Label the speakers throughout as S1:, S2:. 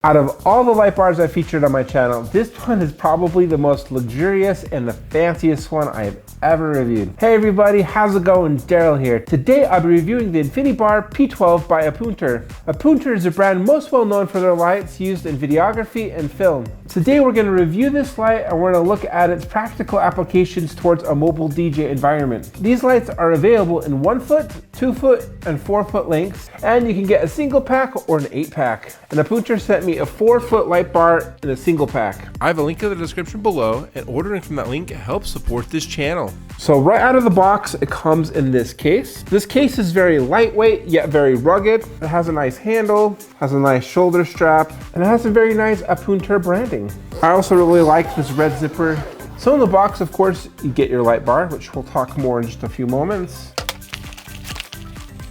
S1: Out of all the light bars I've featured on my channel, this one is probably the most luxurious and the fanciest one I've ever reviewed. Hey everybody, how's it going? Daryl here. Today I'll be reviewing the Infinibar P12 by Aputure. Aputure is a brand most well known for their lights used in videography and film. Today we're going to review this light and we're going to look at its practical applications towards a mobile DJ environment. These lights are available in 1 foot, 2 foot, and 4 foot lengths, and you can get a single pack or an 8-pack. And Aputure sent me a 4-foot light bar in a single pack.
S2: I have a link in the description below, and ordering from that link helps support this channel.
S1: So right out of the box, it comes in this case. This case is very lightweight, yet very rugged. It has a nice handle, has a nice shoulder strap, and it has a very nice Aputure branding. I also really like this red zipper. So in the box, of course, you get your light bar, which we'll talk more in just a few moments.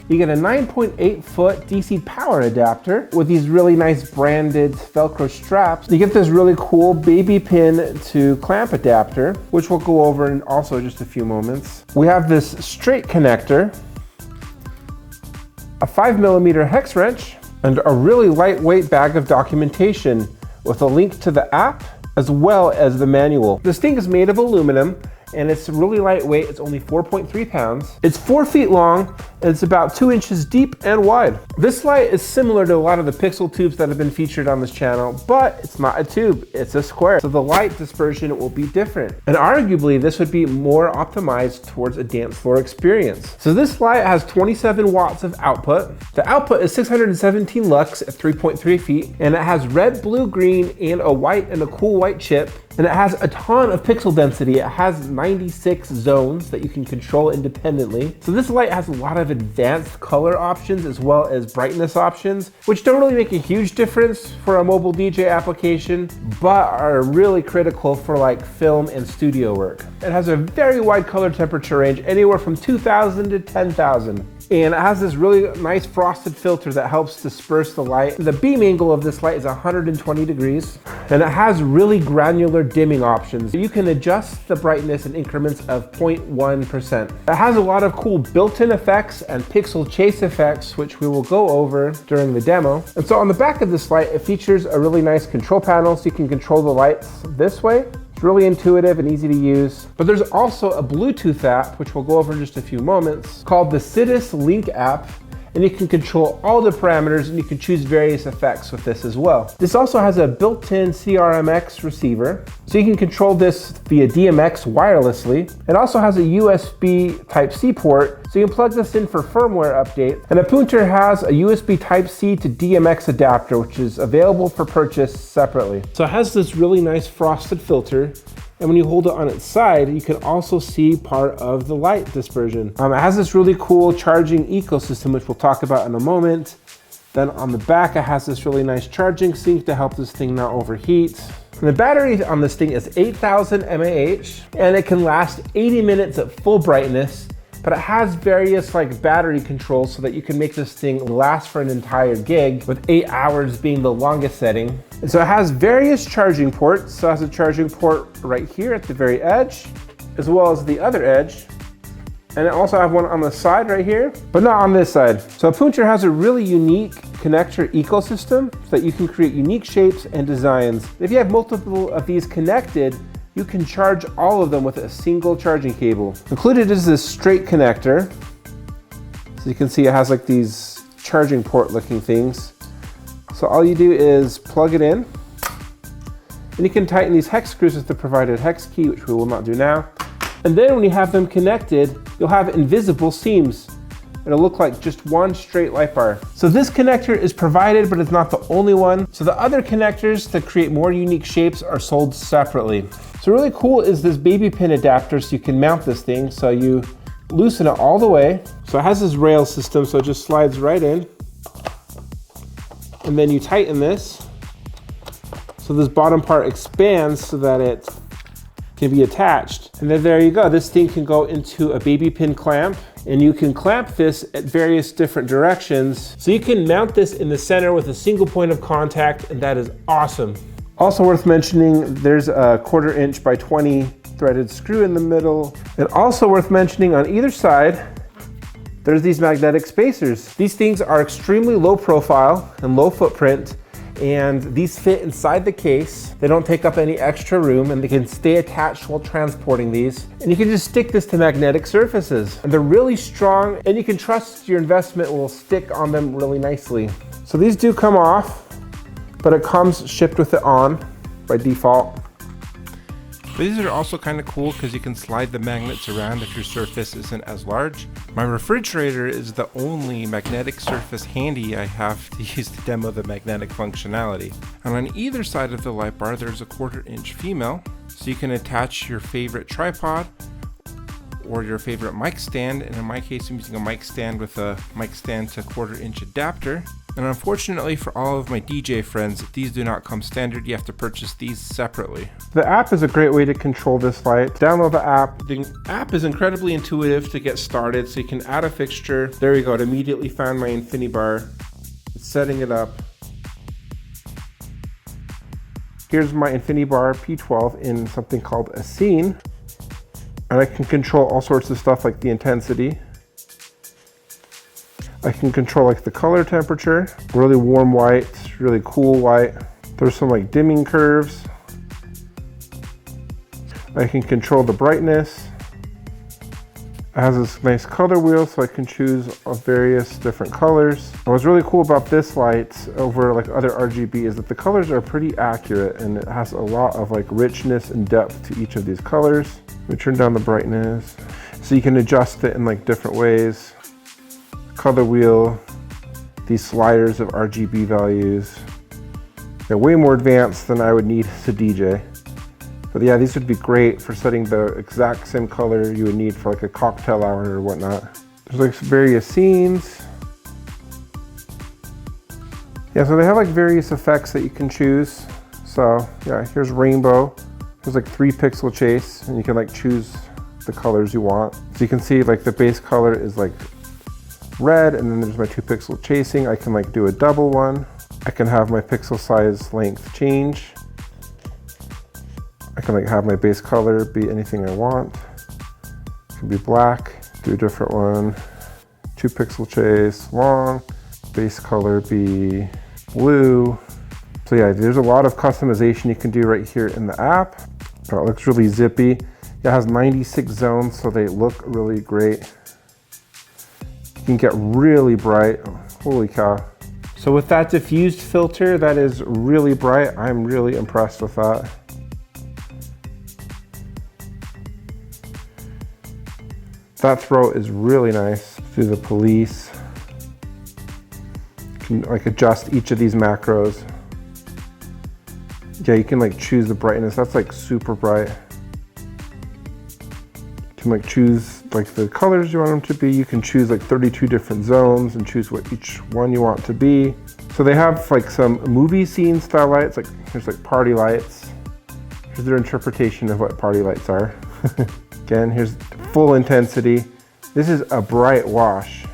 S1: You get a 9.8 foot DC power adapter with these really nice branded Velcro straps. You get this really cool baby pin to clamp adapter, which we'll go over in also just a few moments. We have this straight connector, a 5mm hex wrench, and a really lightweight bag of documentation with a link to the app as well as the manual. This thing is made of aluminum and it's really lightweight. It's only 4.3 pounds. It's 4 feet long and it's about 2 inches deep and wide. This light is similar to a lot of the pixel tubes that have been featured on this channel, but it's not a tube, it's a square. So the light dispersion will be different. And arguably this would be more optimized towards a dance floor experience. So this light has 27 watts of output. The output is 617 lux at 3.3 feet, and it has red, blue, green, and a white and a cool white chip. And it has a ton of pixel density. It has 96 zones that you can control independently. So this light has a lot of advanced color options as well as brightness options, which don't really make a huge difference for a mobile DJ application, but are really critical for like film and studio work. It has a very wide color temperature range, anywhere from 2000 to 10,000. And it has this really nice frosted filter that helps disperse the light. The beam angle of this light is 120 degrees, and it has really granular dimming options. You can adjust the brightness in increments of 0.1%. It has a lot of cool built-in effects and pixel chase effects, which we will go over during the demo. And so on the back of this light, it features a really nice control panel, so you can control the lights this way. It's really intuitive and easy to use. But there's also a Bluetooth app, which we'll go over in just a few moments, called the Sidus Link app. And you can control all the parameters and you can choose various effects with this as well. This also has a built-in CRMX receiver, so you can control this via DMX wirelessly. It also has a USB Type-C port, so you can plug this in for firmware updates. And Aputure has a USB Type-C to DMX adapter, which is available for purchase separately. So it has this really nice frosted filter. And when you hold it on its side, you can also see part of the light dispersion. It has this really cool charging ecosystem, which we'll talk about in a moment. Then on the back, it has this really nice charging sink to help this thing not overheat. And the battery on this thing is 8,000 mAh, and it can last 80 minutes at full brightness. But it has various like battery controls so that you can make this thing last for an entire gig, with 8 hours being the longest setting. And so it has various charging ports. So it has a charging port right here at the very edge, as well as the other edge. And it also have one on the side right here, but not on this side. So Aputure has a really unique connector ecosystem so that you can create unique shapes and designs. If you have multiple of these connected, you can charge all of them with a single charging cable. Included is this straight connector. So you can see it has like these charging port looking things. So all you do is plug it in, and you can tighten these hex screws with the provided hex key, which we will not do now. And then when you have them connected, you'll have invisible seams. It'll look like just one straight light bar. So this connector is provided, but it's not the only one. So the other connectors that create more unique shapes are sold separately. So really cool is this baby pin adapter, so you can mount this thing. So you loosen it all the way. So it has this rail system, so it just slides right in. And then you tighten this. So this bottom part expands so that it can be attached. And then there you go. This thing can go into a baby pin clamp, and you can clamp this at various different directions. So you can mount this in the center with a single point of contact, and that is awesome. Also worth mentioning, there's a 1/4 inch by 20 threaded screw in the middle. And also worth mentioning, on either side, there's these magnetic spacers. These things are extremely low profile and low footprint, and these fit inside the case. They don't take up any extra room, and they can stay attached while transporting these. And you can just stick this to magnetic surfaces. And they're really strong, and you can trust your investment will stick on them really nicely. So these do come off, but it comes shipped with it on by default.
S2: These are also kind of cool because you can slide the magnets around if your surface isn't as large. My refrigerator is the only magnetic surface handy I have to use to demo the magnetic functionality. And on either side of the light bar there's a 1/4 inch female, so you can attach your favorite tripod or your favorite mic stand, and in my case I'm using a mic stand with a mic stand to 1/4 inch adapter. And unfortunately for all of my DJ friends, these do not come standard. You have to purchase these separately.
S1: The app is a great way to control this light. Download the app. The app is incredibly intuitive to get started, so you can add a fixture. There you go, it immediately found my Infinibar. It's setting it up. Here's my Infinibar P12 in something called a scene. And I can control all sorts of stuff like the intensity. I can control like the color temperature, really warm white, really cool white. There's some like dimming curves. I can control the brightness. It has this nice color wheel, so I can choose various different colors. And what's really cool about this light over like other RGB is that the colors are pretty accurate, and it has a lot of like richness and depth to each of these colors. Let me turn down the brightness. So you can adjust it in like different ways. Color wheel, these sliders of RGB values. They're way more advanced than I would need as a DJ. But yeah, these would be great for setting the exact same color you would need for like a cocktail hour or whatnot. There's like various scenes. Yeah, so they have like various effects that you can choose. So yeah, here's rainbow. There's like 3 pixel chase, and you can like choose the colors you want. So you can see like the base color is like red, and then there's my 2 pixel chasing. I can like do a double one. I can have my pixel size length change. I can like have my base color be anything I want. It can be black, do a different one. 2 pixel chase, long. Base color be blue. So yeah, there's a lot of customization you can do right here in the app. Oh, it looks really zippy. It has 96 zones, so they look really great. You can get really bright. Holy cow. So with that diffused filter that is really bright, I'm really impressed with that. That throw is really nice. Do the police. You can like adjust each of these macros. Yeah, you can like choose the brightness. That's like super bright. You can like choose like the colors you want them to be. You can choose like 32 different zones and choose what each one you want to be. So they have like some movie scene style lights. Like here's like party lights. Here's their interpretation of what party lights are. Again, here's full intensity. This is a bright wash.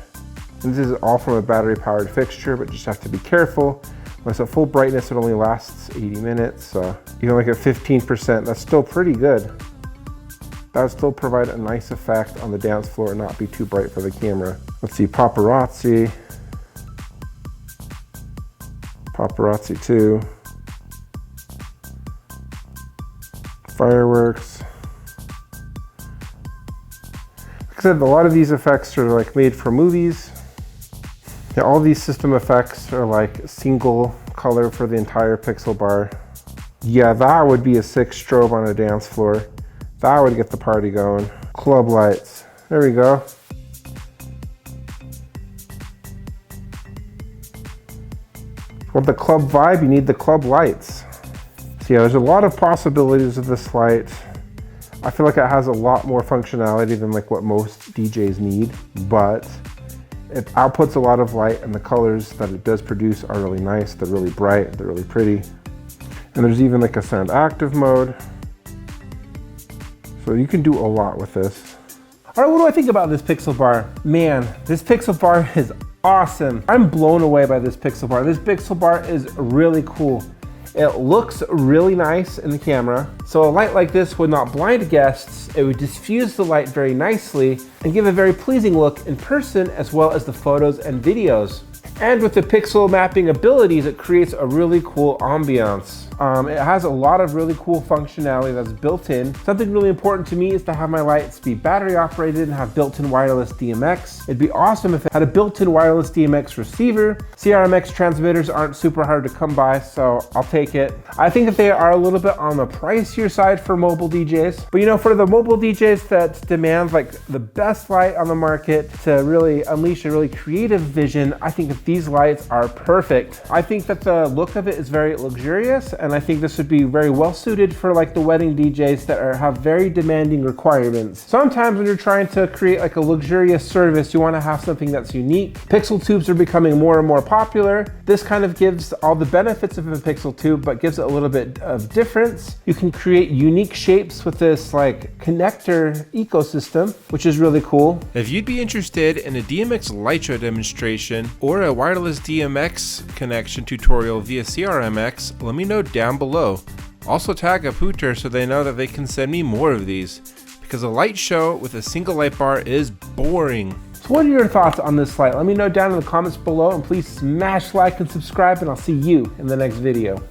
S1: And this is all from a battery powered fixture, but just have to be careful. When it's at full brightness, it only lasts 80 minutes. So even like at 15%, that's still pretty good. That would still provide a nice effect on the dance floor and not be too bright for the camera. Let's see, paparazzi. Paparazzi 2. Fireworks. Like I said, a lot of these effects are like made for movies. Yeah, all these system effects are like single color for the entire pixel bar. Yeah, that would be a sick strobe on a dance floor. That would get the party going. Club lights. There we go. Want the club vibe, you need the club lights. So yeah, there's a lot of possibilities of this light. I feel like it has a lot more functionality than like what most DJs need, but it outputs a lot of light, and the colors that it does produce are really nice. They're really bright, they're really pretty. And there's even like a sound active mode. So you can do a lot with this. All right, what do I think about this pixel bar? Man, this pixel bar is awesome. I'm blown away by this pixel bar. This pixel bar is really cool. It looks really nice in the camera. So a light like this would not blind guests. It would diffuse the light very nicely and give a very pleasing look in person, as well as the photos and videos. And with the pixel mapping abilities, it creates a really cool ambiance. It has a lot of really cool functionality that's built in. Something really important to me is to have my lights be battery operated and have built-in wireless DMX. It'd be awesome if it had a built-in wireless DMX receiver. CRMX transmitters aren't super hard to come by, so I'll take it. I think that they are a little bit on the pricier side for mobile DJs, but you know, for the mobile DJs that demand like the best light on the market to really unleash a really creative vision, I think that these lights are perfect. I think that the look of it is very luxurious, and I think this would be very well suited for like the wedding DJs that have very demanding requirements. Sometimes when you're trying to create like a luxurious service, you want to have something that's unique. Pixel tubes are becoming more and more popular. This kind of gives all the benefits of a pixel tube, but gives it a little bit of difference. You can create unique shapes with this like connector ecosystem, which is really cool.
S2: If you'd be interested in a DMX light show demonstration or a wireless DMX connection tutorial via CRMX, let me know down below. Also tag Aputure so they know that they can send me more of these, because a light show with a single light bar is boring.
S1: So what are your thoughts on this light? Let me know down in the comments below, and please smash like and subscribe, and I'll see you in the next video.